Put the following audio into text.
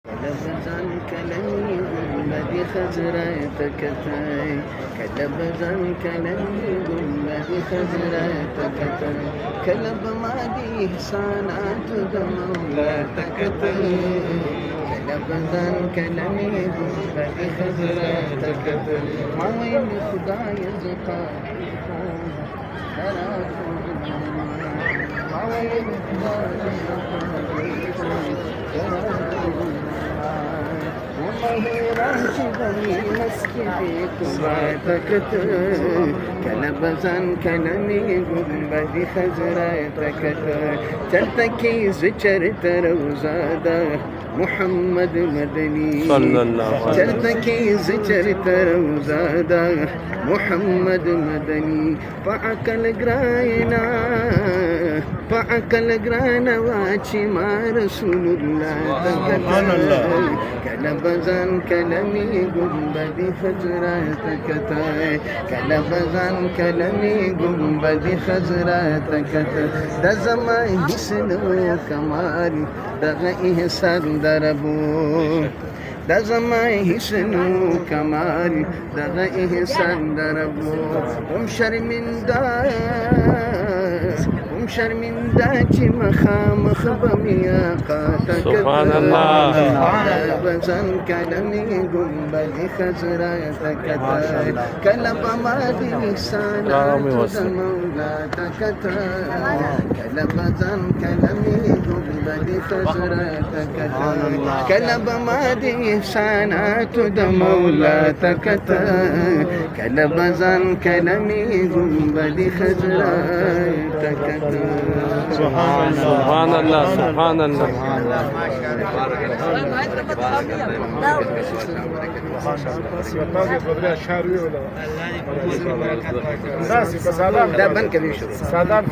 كلبزان كلمي قلبي خزرتك تاي كلبزان كلمي قلبي خزرتك تاي كلب ما دي إحسانات دمولاتك تاي كلبزان كلمي قلبي خزرتك تاي ما وين خداي زقاك ما وين خداي كلبزان كلمي قنبدي خزرتك تلتكي زجرت روزادا محمد مدني صلى الله عليه وسلم تلتكي زجرت روزادا محمد مدني فعك القراينا فعك القرانا واتشي مع رسول الله سبحان الله كلبزان كلمي قنبدي خزرتك تاي كلبزان كلمي قنبدي خزرتك تاي دا زمان حسنو كمالي دغه احسان دربو دا زمان حسنو كمالي دغه احسان دربو شرمنده چې مخامخ بمیا قاتک سبحان الله كلبزان كلمي قنبدي خزرتك تاي كلب ما دي إحسانات دمولاتك تاي كلبزان كلمي قنبدي خزرتك تاي كلب ما دي إحسانات دمولاتك تاي كلبزان كلمي قنبدي خزرتك تاي سبحان الله سبحان الله ده بنك بيشرب